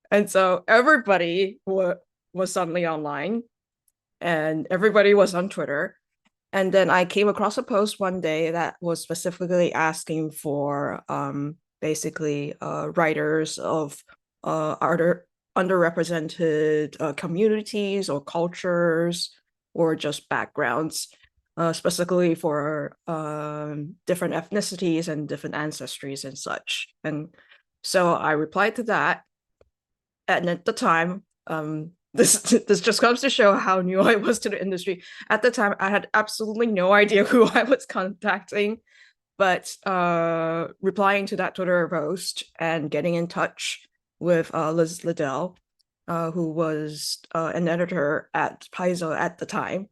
And so everybody was suddenly online and everybody was on Twitter. And then I came across a post one day that was specifically asking for basically writers of underrepresented communities or cultures or just backgrounds, specifically for different ethnicities and different ancestries and such. And so I replied to that. And at the time, this just comes to show how new I was to the industry. At the time, I had absolutely no idea who I was contacting. But replying to that Twitter post and getting in touch with Liz Liddell, who was an editor at Paizo at the time,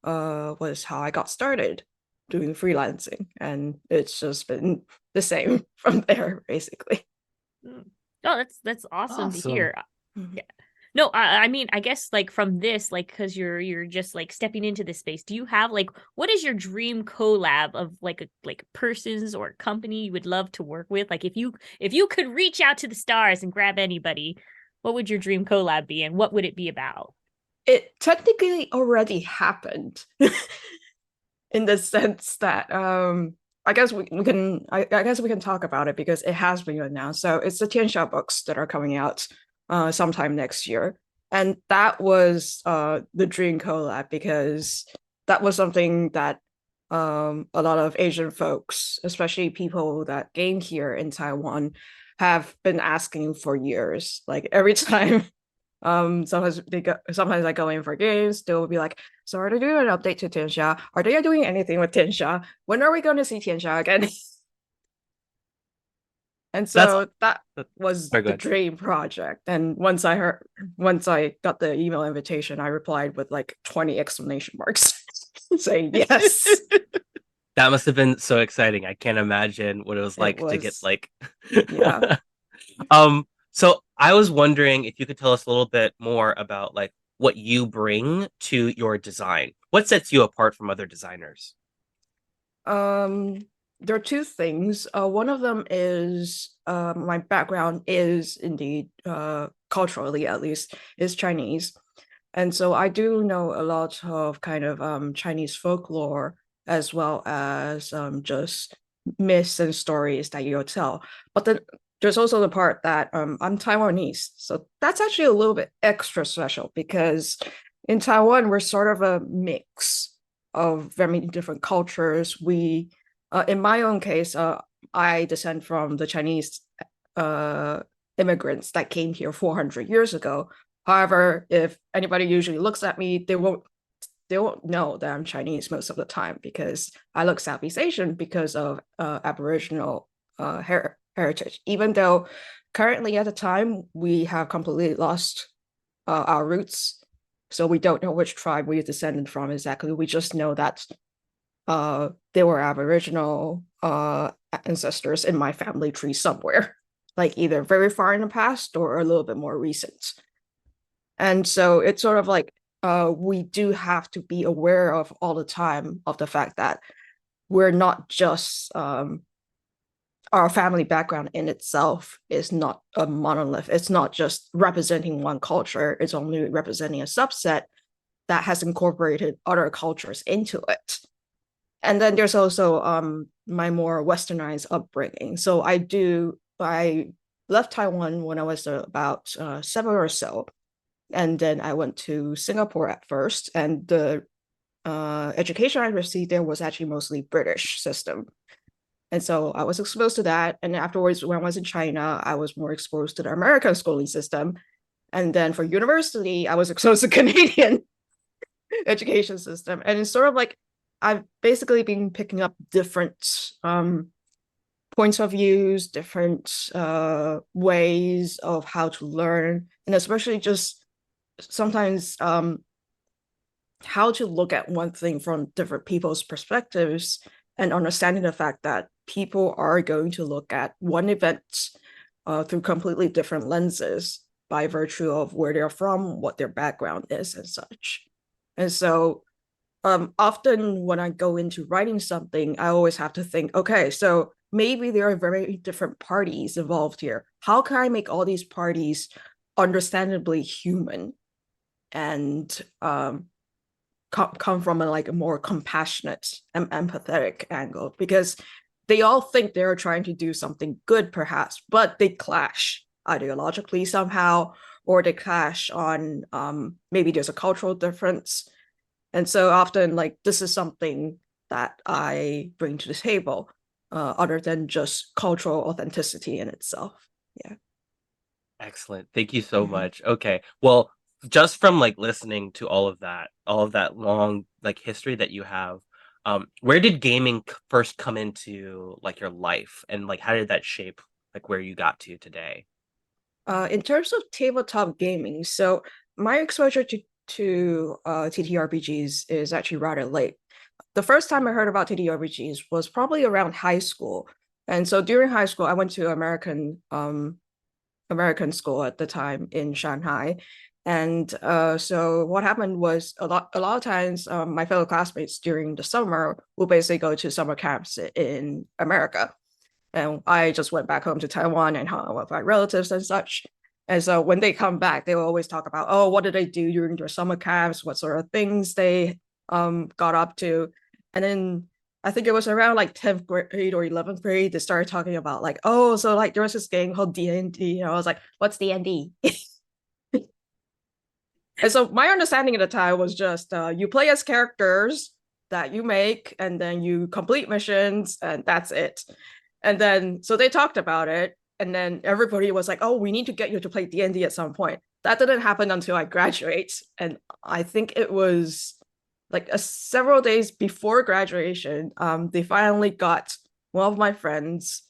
was how I got started doing freelancing, and it's just been the same from there, basically. Oh, that's awesome to Awesome. hear. Mhm. Yeah. No, I mean, I guess like from this, like, because you're just like stepping into this space. Do you have like what is your dream collab of like persons or company you would love to work with? Like, if you could reach out to the stars and grab anybody, what would your dream collab be, and what would it be about? It technically already happened in the sense that I guess we can I guess we can talk about it because it has been announced. So it's the Tianxia books that are coming out sometime next year. And that was the dream collab because that was something that a lot of Asian folks, especially people that game here in Taiwan, have been asking for years. Like every time sometimes I go in for games, they will be like, so are they doing an update to Tianxia? Are they doing anything with Tianxia? When are we going to see Tianxia again? And That's so that was very the good. dream project. And once I got the email invitation, I replied with like 20 exclamation marks saying yes. That must have been so exciting. I can't imagine what it was It like to get was, like yeah. So I was wondering if you could tell us a little bit more about like what you bring to your design. What sets you apart from other designers? There are two things. One of them is my background is indeed culturally at least is Chinese. And so I do know a lot of kind of Chinese folklore as well as just myths and stories that you'll tell. But then there's also the part that I'm Taiwanese. So that's actually a little bit extra special because in Taiwan, we're sort of a mix of very many different cultures. In my own case, I descend from the Chinese immigrants that came here 400 years ago. However, if anybody usually looks at me, they won't know that I'm Chinese most of the time because I look Southeast Asian because of Aboriginal heritage. Even though currently at the time we have completely lost our roots, so we don't know which tribe we're descended from exactly. We just know that they were Aboriginal ancestors in my family tree somewhere, like either very far in the past or a little bit more recent. And so it's sort of like we do have to be aware of all the time of the fact that we're not just our family background in itself is not a monolith. It's not just representing one culture. It's only representing a subset that has incorporated other cultures into it. And then there's also my more westernized upbringing. So I left Taiwan when I was about 7 or so, and then I went to Singapore at first, and the education I received there was actually mostly British system. And so I was exposed to that. And afterwards, when I was in China, I was more exposed to the American schooling system. And then for university, I was exposed to Canadian education system. And it's sort of like I've basically been picking up different points of views, different ways of how to learn, and especially just sometimes how to look at one thing from different people's perspectives and understanding the fact that people are going to look at one event through completely different lenses by virtue of where they're from, what their background is, and such. And so often when I go into writing something, I always have to think, okay, so maybe there are very different parties involved here. How can I make all these parties understandably human and come from a more compassionate and empathetic angle? Because they all think they're trying to do something good, perhaps, but they clash ideologically somehow, or they clash on maybe there's a cultural difference. And so often, like, this is something that I bring to the table, other than just cultural authenticity in itself. Yeah. Excellent. Thank you so Mhm. much. Okay. Well, just from like listening to all of that long like history that you have, Where did gaming first come into like your life, and like how did that shape like where you got to today? In terms of tabletop gaming, so my exposure to TTRPGs is actually rather late. The first time I heard about TTRPGs was probably around high school. And so during high school, I went to American school at the time in Shanghai. And so what happened was a lot of times my fellow classmates during the summer will basically go to summer camps in America. And I just went back home to Taiwan and hung out with my relatives and such. And so when they come back, they will always talk about, oh, what did they do during their summer camps? What sort of things they got up to? And then I think it was around like 10th grade or 11th grade, they started talking about like, oh, so like there was this game called D&D. And I was like, what's D&D? And so my understanding at the time was just you play as characters that you make, and then you complete missions, and that's it. And then so they talked about it, and then everybody was like, "Oh, we need to get you to play D&D at some point." That didn't happen until I graduate, and I think it was like several days before graduation. They finally got one of my friends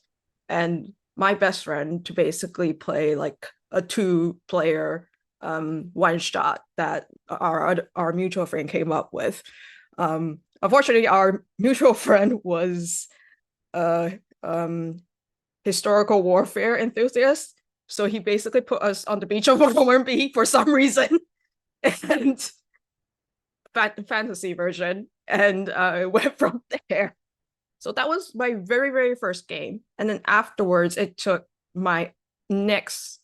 and my best friend to basically play like a two-player one shot that our mutual friend came up with. Unfortunately, our mutual friend was a historical warfare enthusiast, so he basically put us on the beach of Normandy for some reason, and fantasy version, and it went from there. So that was my very, very first game. And then afterwards, it took my next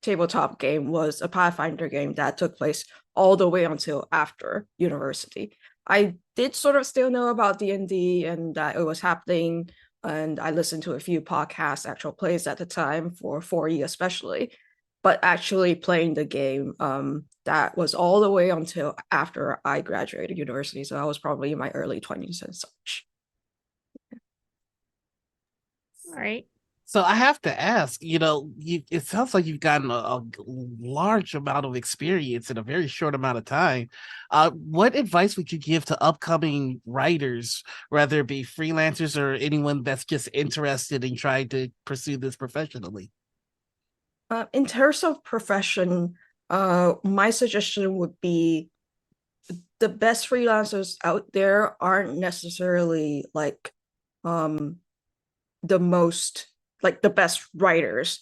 tabletop game was a Pathfinder game that took place all the way until after university. I did sort of still know about D&D and that it was happening, and I listened to a few podcasts, actual plays at the time for 4E especially, but actually playing the game, that was all the way until after I graduated university. So I was probably in my early 20s and such. All right. So I have to ask, it sounds like you've gotten a large amount of experience in a very short amount of time. What advice would you give to upcoming writers, whether it be freelancers or anyone that's just interested in trying to pursue this professionally? In terms of profession, my suggestion would be the best freelancers out there aren't necessarily like the most like the best writers.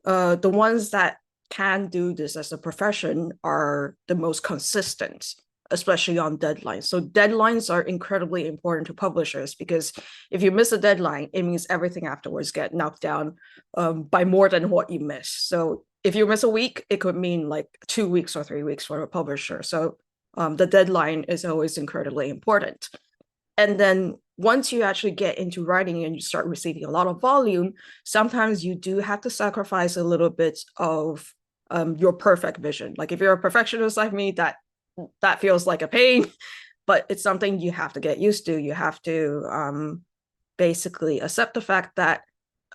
The ones that can do this as a profession are the most consistent, especially on deadlines. So deadlines are incredibly important to publishers because if you miss a deadline, it means everything afterwards get knocked down by more than what you miss. So if you miss a week, it could mean like 2 weeks or 3 weeks for a publisher. So the deadline is always incredibly important. And then once you actually get into writing and you start receiving a lot of volume, sometimes you do have to sacrifice a little bit of your perfect vision. Like if you're a perfectionist like me, that feels like a pain, but it's something you have to get used to. You have to basically accept the fact that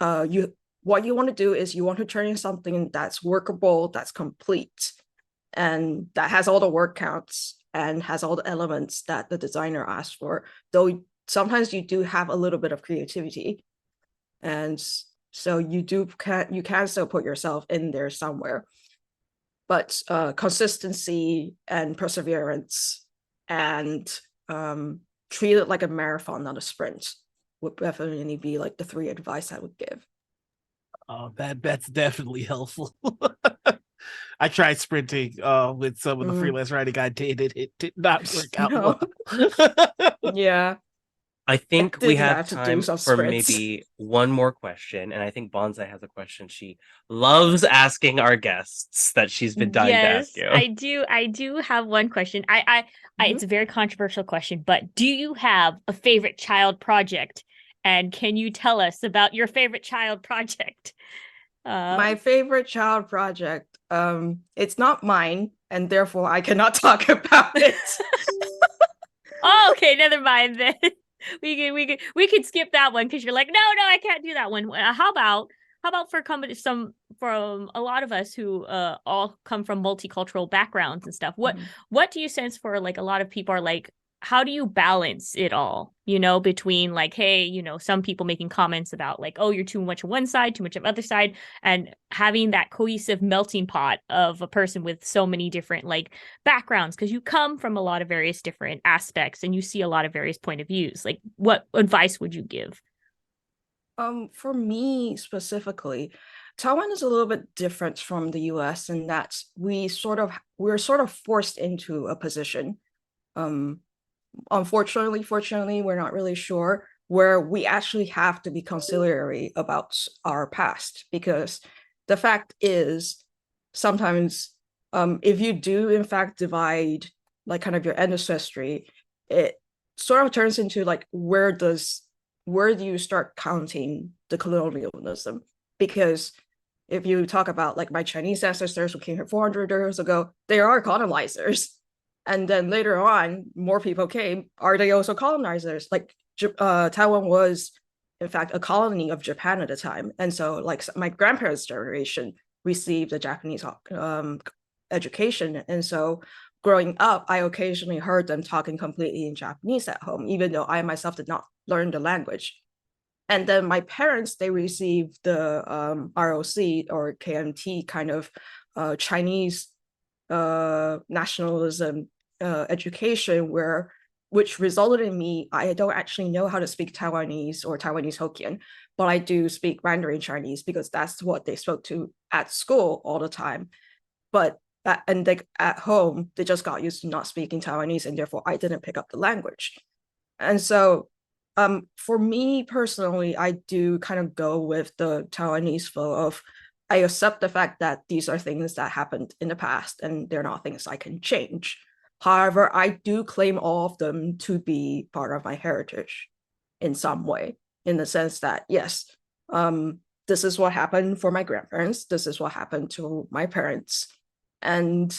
what you want to do is you want to turn in something that's workable, that's complete, and that has all the word counts and has all the elements that the designer asked for, though sometimes you do have a little bit of creativity, and so you can still put yourself in there somewhere, but consistency and perseverance and treat it like a marathon, not a sprint, would definitely be like the three advice I would give. Oh, that's definitely helpful. I tried sprinting with some of the freelance writing I did. It did not work out well. Yeah. I think we have to do time some for sprints. maybe one more question, and I think Bonsai has a question she loves asking our guests that she's been dying to ask Yes, you. I do have one question. It's a very controversial question, but do you have a favorite child project? And can you tell us about your favorite child project? My favorite child project, it's not mine, and therefore I cannot talk about it. Oh, okay, never mind then. We could skip that one because you're like, no, I can't do that one. How about for from a lot of us who all come from multicultural backgrounds and stuff? What do you sense for like a lot of people are like how do you balance it all, between like, hey, some people making comments about like, oh, you're too much on one side, too much on the other side, and having that cohesive melting pot of a person with so many different like backgrounds, because you come from a lot of various different aspects and you see a lot of various point of views. Like, what advice would you give? For me specifically, Taiwan is a little bit different from the US in that we're sort of forced into a position. Um, Unfortunately, fortunately, we're not really sure where we actually have to be conciliatory about our past, because the fact is sometimes if you do in fact divide like kind of your ancestry, it sort of turns into like where do you start counting the colonialism? Because if you talk about like my Chinese ancestors who came here 400 years ago, they are colonizers. And then later on, more people came. Are they also colonizers? Like Taiwan was, in fact, a colony of Japan at the time. And so like my grandparents' generation received a Japanese education. And so growing up, I occasionally heard them talking completely in Japanese at home, even though I myself did not learn the language. And then my parents, they received the ROC or KMT kind of Chinese nationalism education which resulted in me, I don't actually know how to speak Taiwanese or Taiwanese Hokkien, but I do speak Mandarin Chinese because that's what they spoke to at school all the time. But and they, at home, they just got used to not speaking Taiwanese, and therefore I didn't pick up the language. And so for me personally, I do kind of go with the Taiwanese flow of I accept the fact that these are things that happened in the past and they're not things I can change. However, I do claim all of them to be part of my heritage in some way, in the sense that, yes, this is what happened for my grandparents, this is what happened to my parents. And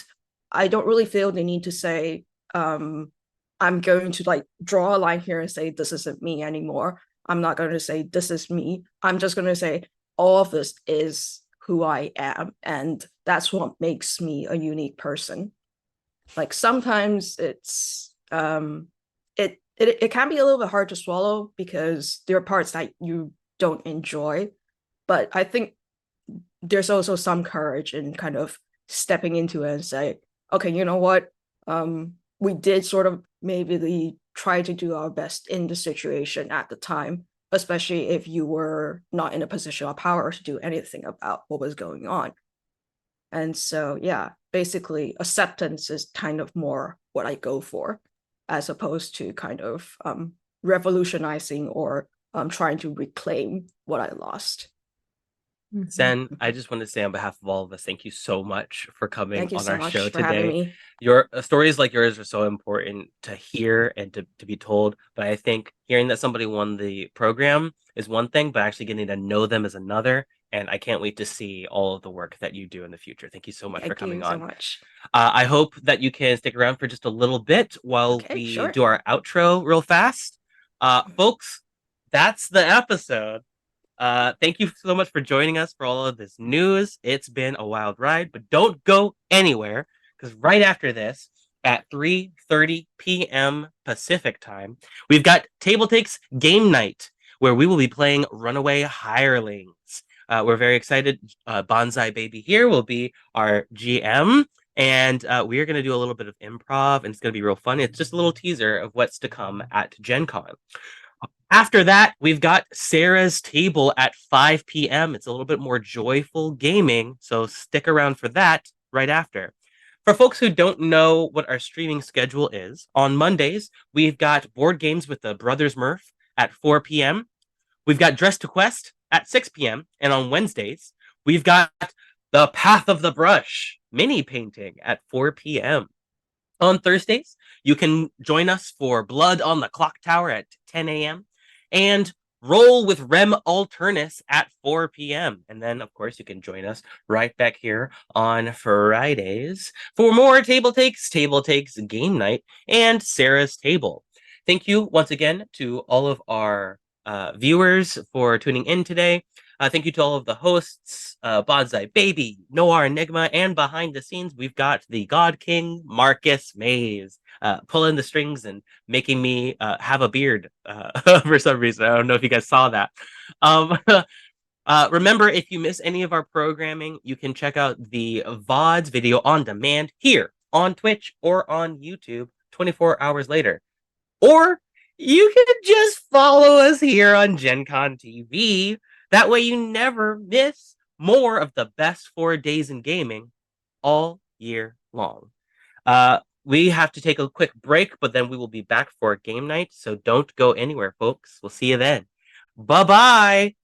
I don't really feel the need to say, I'm going to like draw a line here and say, this isn't me anymore. I'm not going to say, this is me. I'm just going to say, all of this is who I am. And that's what makes me a unique person. Like sometimes it can be a little bit hard to swallow because there are parts that you don't enjoy. But I think there's also some courage in kind of stepping into it and say, okay, you know what? We did sort of maybe try to do our best in the situation at the time, especially if you were not in a position of power to do anything about what was going on. And so, yeah, basically acceptance is kind of more what I go for, as opposed to kind of revolutionizing or trying to reclaim what I lost. Sen, I just want to say on behalf of all of us, thank you so much for coming Thank you on so our show much for having today. me. Your stories like yours are so important to hear and to be told. But I think hearing that somebody won the program is one thing, but actually getting to know them is another. And I can't wait to see all of the work that you do in the future. Thank you so much for Thank coming you so on. much. I hope that you can stick around for just a little bit while Okay, we sure. do our outro real fast. Folks, that's the episode. Thank you so much for joining us for all of this news. It's been a wild ride, but don't go anywhere because right after this, at 3:30 p.m. Pacific time, we've got TableTakes Game Night, where we will be playing Runaway Hirelings. We're very excited. Bonsai Baby here will be our GM, and we are going to do a little bit of improv, and it's going to be real fun. It's just a little teaser of what's to come at Gen Con. After that, we've got Sarah's Table at 5 p.m. It's a little bit more joyful gaming, so stick around for that right after. For folks who don't know what our streaming schedule is, on Mondays, we've got Board Games with the Brothers Murph at 4 p.m. We've got Dress to Quest at 6 p.m. And on Wednesdays, we've got The Path of the Brush mini painting at 4 p.m. On Thursdays, you can join us for Blood on the Clock Tower at 10 a.m. and Roll with Rem Alternus at 4 p.m. And then, of course, you can join us right back here on Fridays for more Table Takes Game Night, and Sarah's Table. Thank you once again to all of our viewers for tuning in today. Thank you to all of the hosts, Bonsai Baby, Noir Enigma, and behind the scenes, we've got the God King, Marcus Mays, pulling the strings and making me have a beard for some reason. I don't know if you guys saw that. Um, remember, if you miss any of our programming, you can check out the VODs video on demand here on Twitch or on YouTube 24 hours later. Or you can just follow us here on Gen Con TV. That way you never miss more of the best 4 days in gaming all year long. We have to take a quick break, but then we will be back for game night. So don't go anywhere, folks. We'll see you then. Bye-bye.